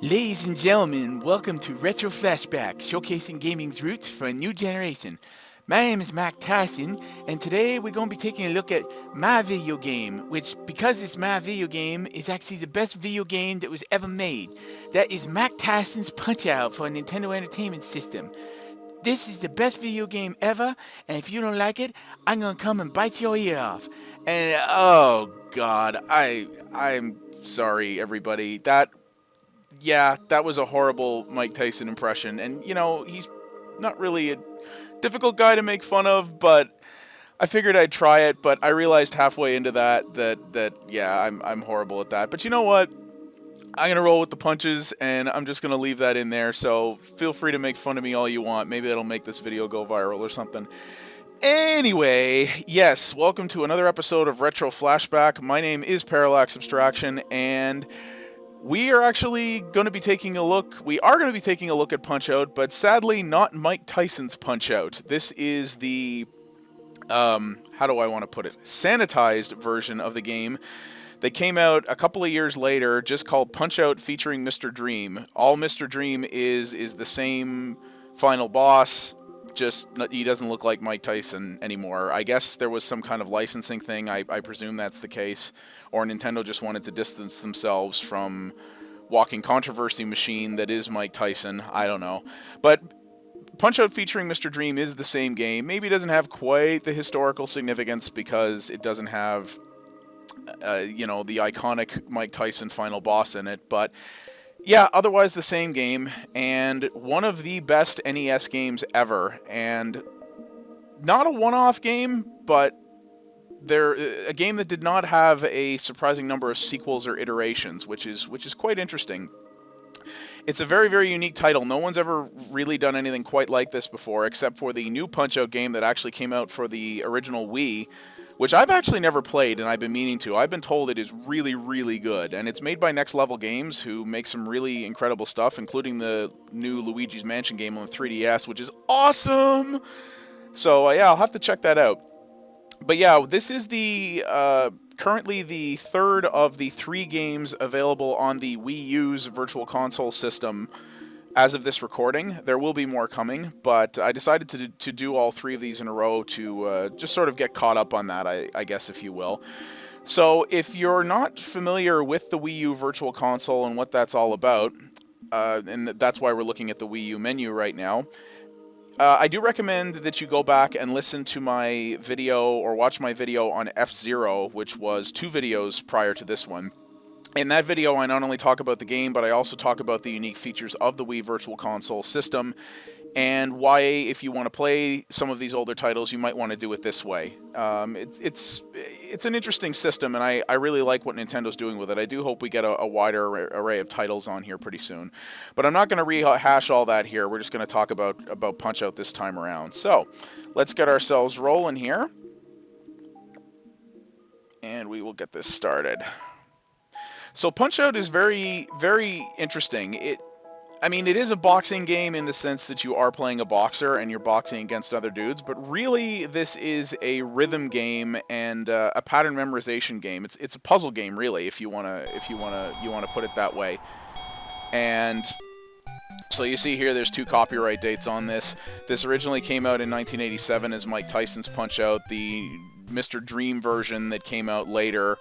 Ladies and gentlemen, welcome to Retro Flashback, showcasing gaming's roots for a new generation. My name is Mac Tyson, and today we're going to be taking a look at my video game, which, because it's my video game, is actually the best video game that was ever made. That is Mac Tyson's Punch-Out for a Nintendo Entertainment System. This is the best video game ever, and if you don't like it, I'm going to come and bite your ear off. And, oh god, I'm sorry everybody, that was a horrible Mike Tyson impression. And, he's not really a difficult guy to make fun of, but I figured I'd try it. But I realized halfway into that yeah, I'm horrible at that. But you know what? I'm going to roll with the punches, and I'm just going to leave that in there. So feel free to make fun of me all you want. Maybe that'll make this video go viral or something. Anyway, yes, welcome to another episode of Retro Flashback. My name is Parallax Abstraction, and we are going to be taking a look at Punch-Out, but sadly not Mike Tyson's Punch-Out. This is the, how do I want to put it, sanitized version of the game that came out a couple of years later, just called Punch-Out featuring Mr. Dream. All Mr. Dream is the same final boss, just he doesn't look like Mike Tyson anymore. I guess there was some kind of licensing thing. I presume that's the case. Or Nintendo just wanted to distance themselves from walking controversy machine that is Mike Tyson. I don't know. But Punch-Out featuring Mr. Dream is the same game. Maybe it doesn't have quite the historical significance because it doesn't have, the iconic Mike Tyson final boss in it. But yeah, otherwise the same game, and one of the best NES games ever, and not a one-off game, but a game that did not have a surprising number of sequels or iterations, which is quite interesting. It's a very, very unique title. No one's ever really done anything quite like this before, except for the new Punch-Out game that actually came out for the original Wii, which I've actually never played, and I've been meaning to. I've been told it is really, really good, and it's made by Next Level Games, who make some really incredible stuff, including the new Luigi's Mansion game on 3DS, which is awesome! So, yeah, I'll have to check that out. But yeah, this is currently the third of the 3 games available on the Wii U's Virtual Console system. As of this recording, there will be more coming, but I decided to do all 3 of these in a row to just sort of get caught up on that, I guess, if you will. So if you're not familiar with the Wii U Virtual Console and what that's all about, and that's why we're looking at the Wii U menu right now, I do recommend that you go back and listen to my video or watch my video on F-Zero, which was 2 videos prior to this one. In that video, I not only talk about the game, but I also talk about the unique features of the Wii Virtual Console system and why, if you want to play some of these older titles, you might want to do it this way. It's an interesting system, and I really like what Nintendo's doing with it. I do hope we get a wider array of titles on here pretty soon. But I'm not going to rehash all that here. We're just going to talk about Punch-Out this time around. So, let's get ourselves rolling here. And we will get this started. So Punch-Out is very, very interesting. It is a boxing game in the sense that you are playing a boxer and you're boxing against other dudes, but really this is a rhythm game and a pattern memorization game. It's a puzzle game, really, if you wanna put it that way. And so you see here, there's 2 copyright dates on this. This originally came out in 1987 as Mike Tyson's Punch-Out. The Mr. Dream version that came out later,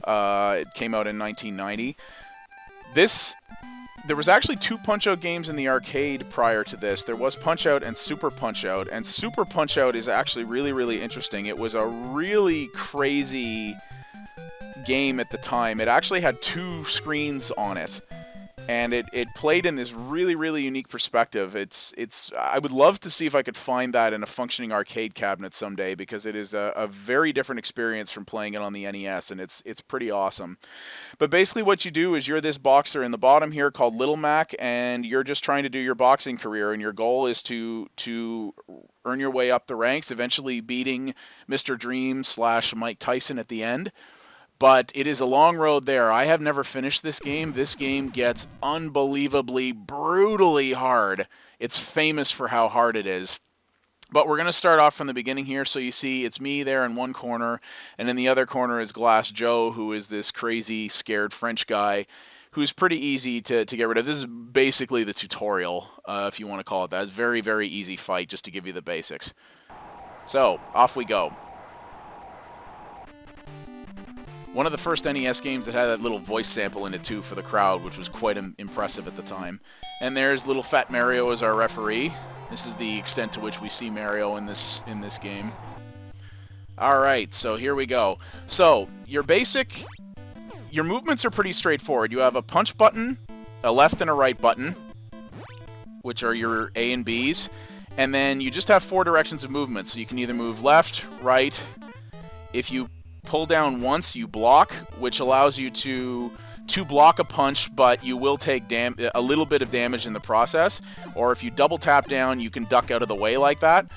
it came out in 1990. There was actually 2 Punch-Out games in the arcade prior to this. There was Punch-Out and Super Punch-Out, and Super Punch-Out is actually really, really interesting. It was a really crazy game at the time. It actually had 2 screens on it, and it played in this really, really unique perspective. I would love to see if I could find that in a functioning arcade cabinet someday, because it is a very different experience from playing it on the NES, and it's pretty awesome. But basically what you do is you're this boxer in the bottom here called Little Mac, and you're just trying to do your boxing career, and your goal is to earn your way up the ranks, eventually beating Mr. Dream / Mike Tyson at the end. But it is a long road there. I have never finished this game. This game gets unbelievably, brutally hard. It's famous for how hard it is. But we're going to start off from the beginning here. So you see it's me there in one corner, and in the other corner is Glass Joe, who is this crazy, scared French guy who's pretty easy to get rid of. This is basically the tutorial, if you want to call it that. It's a very, very easy fight, just to give you the basics. So, off we go. One of the first NES games that had that little voice sample in it, too, for the crowd, which was quite impressive at the time. And there's little Fat Mario as our referee. This is the extent to which we see Mario in this game. Alright, so here we go. So, your movements are pretty straightforward. You have a punch button, a left and a right button, which are your A and Bs. And then you just have 4 directions of movement. So you can either move left, right. If you pull down once, you block, which allows you to block a punch, but you will take a little bit of damage in the process. Or if you double tap down, you can duck out of the way like that,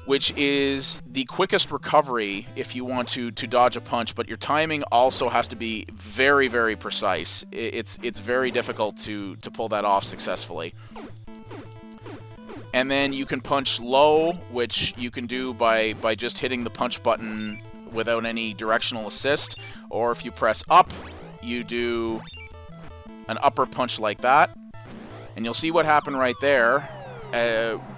which is the quickest recovery if you want to dodge a punch, but your timing also has to be very, very precise. It's very difficult to pull that off successfully. And then you can punch low, which you can do by just hitting the punch button without any directional assist, or if you press up, you do an upper punch like that. And you'll see what happened right there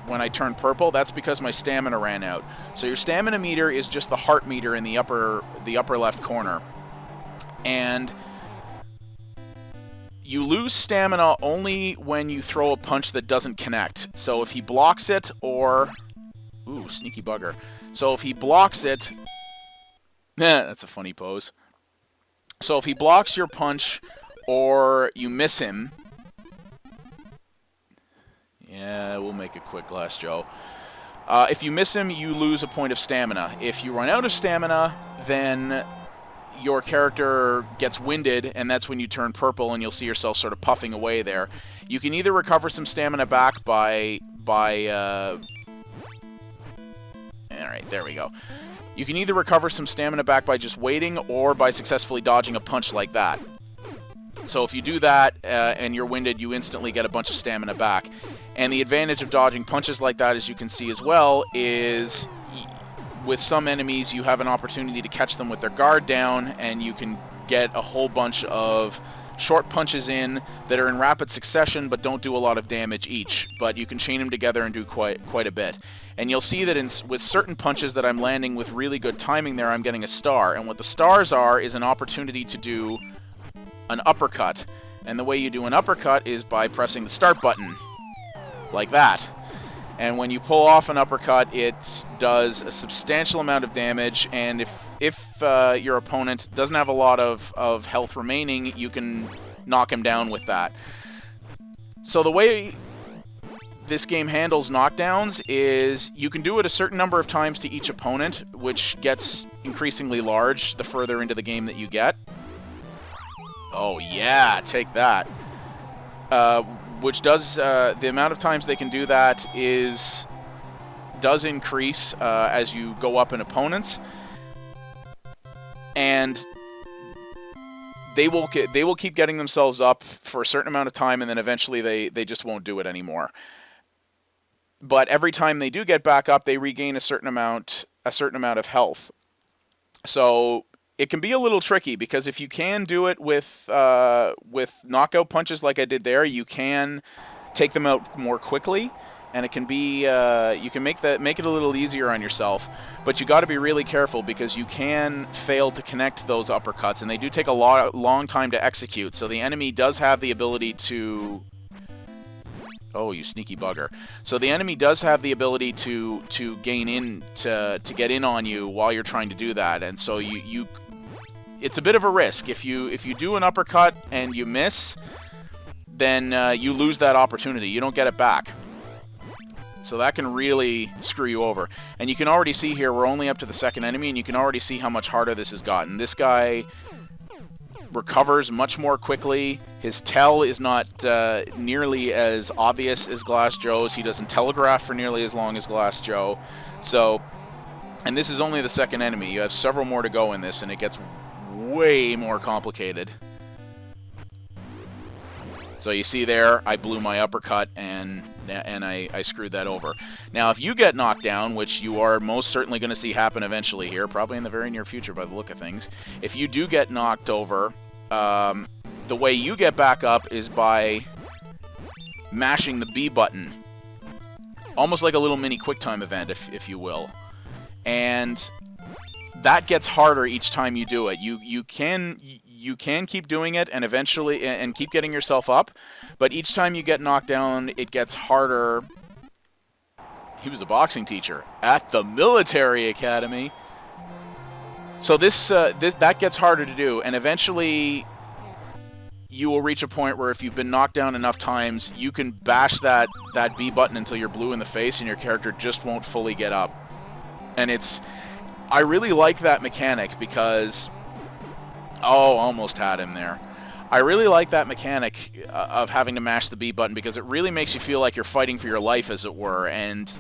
when I turned purple. That's because my stamina ran out. So your stamina meter is just the heart meter in the upper left corner. And you lose stamina only when you throw a punch that doesn't connect. So if he blocks it, or... Ooh, sneaky bugger. So if he blocks it... That's a funny pose. So if he blocks your punch, or you miss him... Yeah, we'll make it quick, Glass Joe. If you miss him, you lose a point of stamina. If you run out of stamina, then your character gets winded, and that's when you turn purple, and you'll see yourself sort of puffing away there. You can either recover some stamina back by Alright, there we go. You can either recover some stamina back by just waiting, or by successfully dodging a punch like that. So if you do that, and you're winded, you instantly get a bunch of stamina back. And the advantage of dodging punches like that, as you can see as well, is with some enemies you have an opportunity to catch them with their guard down, and you can get a whole bunch of short punches in that are in rapid succession but don't do a lot of damage each. But you can chain them together and do quite a bit. And you'll see that with certain punches that I'm landing with really good timing there, I'm getting a star. And what the stars are is an opportunity to do an uppercut. And the way you do an uppercut is by pressing the start button. Like that. And when you pull off an uppercut, it does a substantial amount of damage, and if your opponent doesn't have a lot of health remaining, you can knock him down with that. So the way this game handles knockdowns is you can do it a certain number of times to each opponent, which gets increasingly large the further into the game that you get. Oh yeah, take that. Which does, the amount of times they can do that does increase as you go up in opponents. And they will keep getting themselves up for a certain amount of time, and then eventually they just won't do it anymore. But every time they do get back up, they regain a certain amount of health. So it can be a little tricky, because if you can do it with knockout punches like I did there, you can take them out more quickly, and it can be you can make it a little easier on yourself. But you got to be really careful, because you can fail to connect those uppercuts, and they do take a long time to execute. So the enemy does have the ability to... Oh, you sneaky bugger. So the enemy does have the ability to gain in, to get in on you while you're trying to do that. And so it's a bit of a risk. If you do an uppercut and you miss, then you lose that opportunity. You don't get it back. So that can really screw you over. And you can already see here, we're only up to the second enemy, and you can already see how much harder this has gotten. This guy recovers much more quickly. His tell is not nearly as obvious as Glass Joe's. He doesn't telegraph for nearly as long as Glass Joe. So, and this is only the second enemy. You have several more to go in this, and it gets way more complicated. So you see there, I blew my uppercut, and I screwed that over. Now, if you get knocked down, which you are most certainly going to see happen eventually here, probably in the very near future by the look of things, if you do get knocked over, the way you get back up is by mashing the B button. Almost like a little mini QuickTime event, if you will. And that gets harder each time you do it. You can keep doing it and eventually and keep getting yourself up, but each time you get knocked down, it gets harder. He was a boxing teacher at the military academy. So that gets harder to do, and eventually you will reach a point where if you've been knocked down enough times, you can bash that B button until you're blue in the face and your character just won't fully get up. And I really like that mechanic because, almost had him there. I really like that mechanic of having to mash the B button because it really makes you feel like you're fighting for your life, as it were, and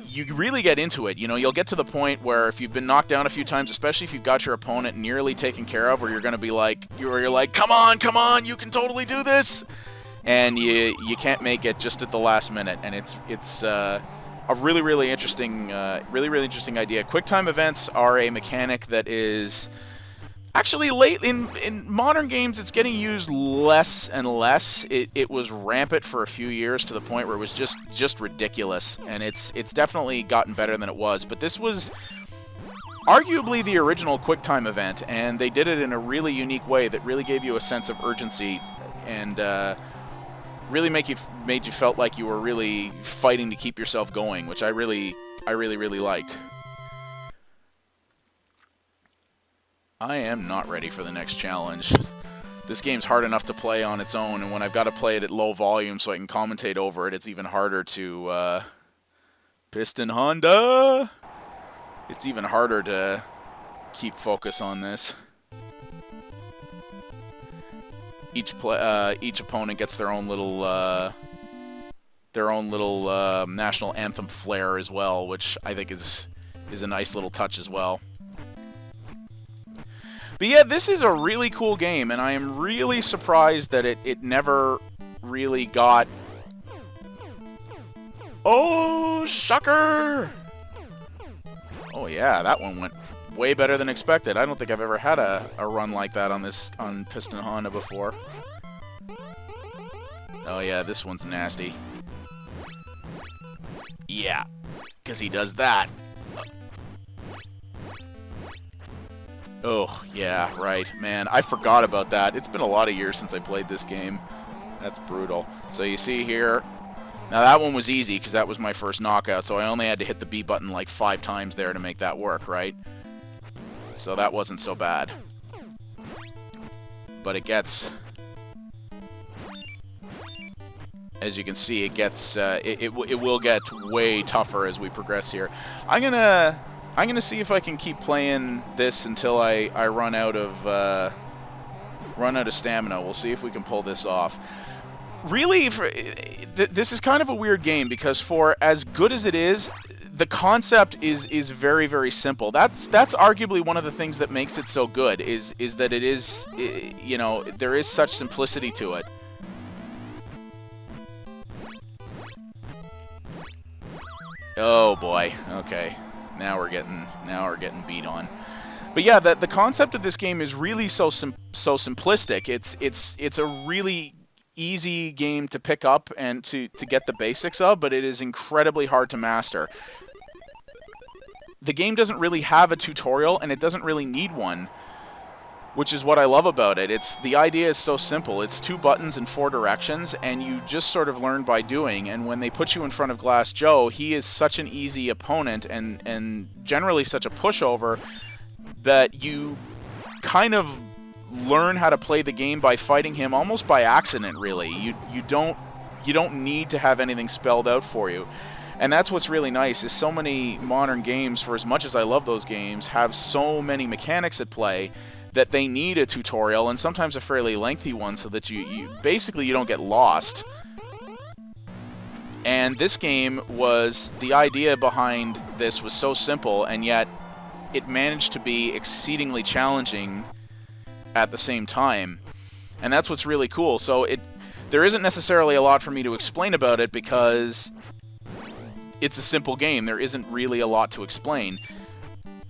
you really get into it. You know, you'll get to the point where if you've been knocked down a few times, especially if you've got your opponent nearly taken care of, where you're going to be like, you're like, come on, you can totally do this, and you can't make it just at the last minute, and it's a really interesting idea. QuickTime events are a mechanic that is actually late in modern games. It's getting used less and less. It was rampant for a few years to the point where it was just ridiculous, and it's definitely gotten better than it was. But this was arguably the original QuickTime event, and they did it in a really unique way that really gave you a sense of urgency and really made you felt like you were really fighting to keep yourself going, which I really liked. I am not ready for the next challenge. This game's hard enough to play on its own, and when I've got to play it at low volume so I can commentate over it, it's even harder to... Piston Honda! It's even harder to keep focus on this. Each opponent gets their own little national anthem flair as well, which I think is a nice little touch as well. But yeah, this is a really cool game, and I am really surprised that it never really got... Oh, shocker! Oh yeah, that one went way better than expected. I don't think I've ever had a run like that on Piston Honda before. Oh yeah, this one's nasty. Yeah, because he does that. Oh, yeah, right. Man, I forgot about that. It's been a lot of years since I played this game. That's brutal. So you see here... Now that one was easy because that was my first knockout, so I only had to hit the B button like 5 times there to make that work, right? So that wasn't so bad. But it gets... As you can see, it gets... it will get way tougher as we progress here. I'm gonna see if I can keep playing this until I run out of stamina. We'll see if we can pull this off. Really, this is kind of a weird game because for as good as it is, the concept is very, very simple. That's arguably one of the things that makes it so good is that it is, you know, there is such simplicity to it. Oh boy. Okay. Now we're getting beat on. But yeah, the concept of this game is really so simplistic. It's a really easy game to pick up and to get the basics of, but it is incredibly hard to master. The game doesn't really have a tutorial, and it doesn't really need one, which is what I love about it. The idea is so simple. It's 2 buttons in 4 directions, and you just sort of learn by doing. And when they put you in front of Glass Joe, he is such an easy opponent and generally such a pushover that you kind of learn how to play the game by fighting him almost by accident, really. You don't need to have anything spelled out for you. And that's what's really nice, is so many modern games, for as much as I love those games, have so many mechanics at play that they need a tutorial, and sometimes a fairly lengthy one, so that you basically don't get lost. And this game was, the idea behind this was so simple, and yet it managed to be exceedingly challenging at the same time. And that's what's really cool. So there isn't necessarily a lot for me to explain about it because it's a simple game. There isn't really a lot to explain.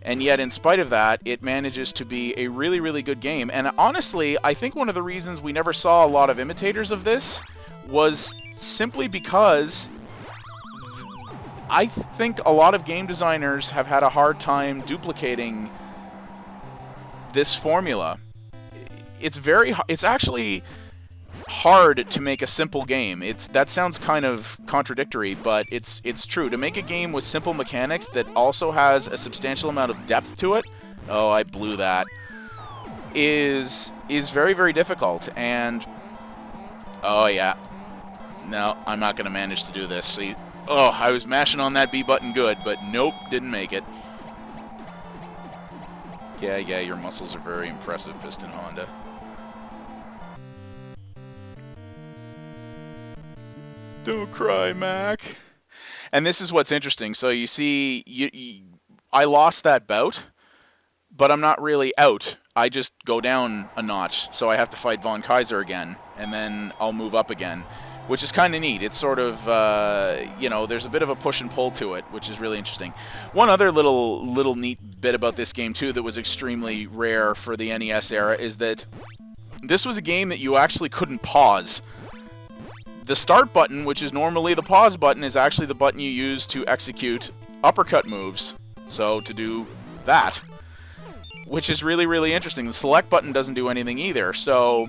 And yet, in spite of that, it manages to be a really, really good game. And honestly, I think one of the reasons we never saw a lot of imitators of this was simply because I think a lot of game designers have had a hard time duplicating this formula. It's actually hard to make a simple game. That sounds kind of contradictory, but it's true. To make a game with simple mechanics that also has a substantial amount of depth to it, oh, I blew that, is very, very difficult. And oh yeah, no, I'm not going to manage to do this. See, oh, I was mashing on that B button good, but nope, didn't make it. Yeah, your muscles are very impressive, Piston Honda. Don't cry, Mac. And this is what's interesting. So you see, I lost that bout, but I'm not really out. I just go down a notch, so I have to fight Von Kaiser again, and then I'll move up again, which is kind of neat. It's sort of, there's a bit of a push and pull to it, which is really interesting. One other little neat bit about this game, too, that was extremely rare for the NES era is that this was a game that you actually couldn't pause. The start button, which is normally the pause button, is actually the button you use to execute uppercut moves. So to do that, which is really, really interesting. The select button doesn't do anything either. So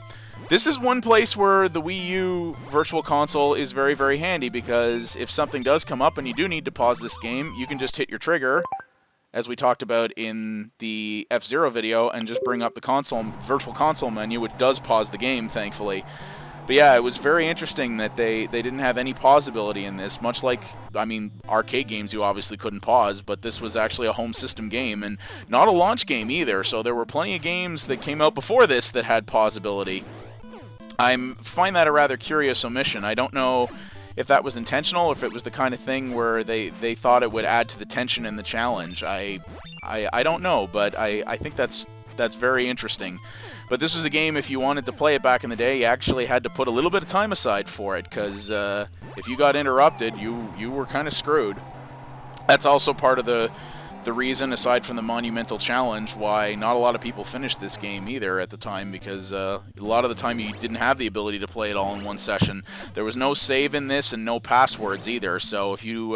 this is one place where the Wii U Virtual Console is very, very handy, because if something does come up and you do need to pause this game, you can just hit your trigger, as we talked about in the F-Zero video, and just bring up the Virtual Console menu, which does pause the game, thankfully. But yeah, it was very interesting that they didn't have any pause ability in this, much like, I mean, arcade games you obviously couldn't pause, but this was actually a home system game, and not a launch game either, so there were plenty of games that came out before this that had pause ability. I find that a rather curious omission. I don't know if that was intentional, or if it was the kind of thing where they thought it would add to the tension and the challenge. I don't know, but I think that's very interesting. But this was a game, if you wanted to play it back in the day, you actually had to put a little bit of time aside for it, because if you got interrupted, you were kind of screwed. That's also part of the reason, aside from the monumental challenge, why not a lot of people finished this game either at the time, because a lot of the time you didn't have the ability to play it all in one session. There was no save in this and no passwords either, so if you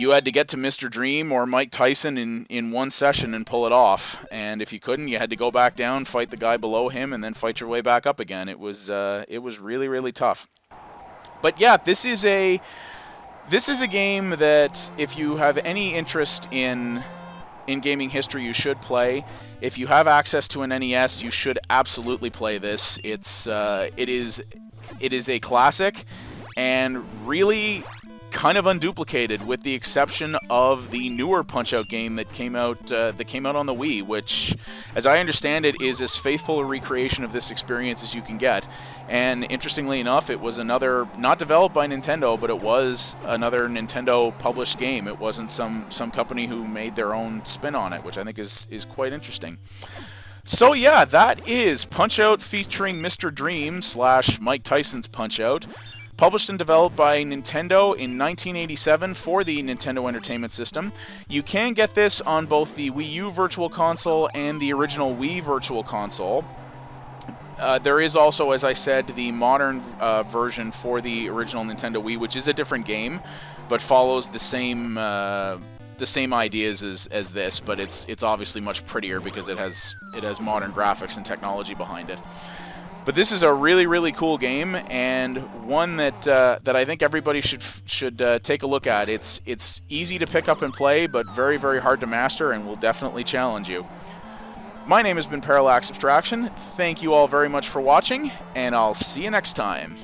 had to get to Mr. Dream or Mike Tyson in one session and pull it off. And if you couldn't, you had to go back down, fight the guy below him, and then fight your way back up again. It was really, really tough. But yeah, this is a game that, if you have any interest in gaming history, you should play. If you have access to an NES, you should absolutely play this. It is a classic, and really kind of unduplicated, with the exception of the newer Punch-Out game that came out on the Wii, which, as I understand it, is as faithful a recreation of this experience as you can get. And interestingly enough, it was another, not developed by Nintendo, but it was another Nintendo published game. It wasn't some company who made their own spin on it, which I think is quite interesting. So yeah, that is Punch-Out featuring Mr. Dream / Mike Tyson's Punch-Out. Published and developed by Nintendo in 1987 for the Nintendo Entertainment System. You can get this on both the Wii U Virtual Console and the original Wii Virtual Console. There is also, as I said, the modern version for the original Nintendo Wii, which is a different game, but follows the same ideas as this, but it's obviously much prettier because it has modern graphics and technology behind it. But this is a really, really cool game, and one that I think everybody should take a look at. It's easy to pick up and play, but very, very hard to master, and will definitely challenge you. My name has been Parallax Abstraction. Thank you all very much for watching, and I'll see you next time.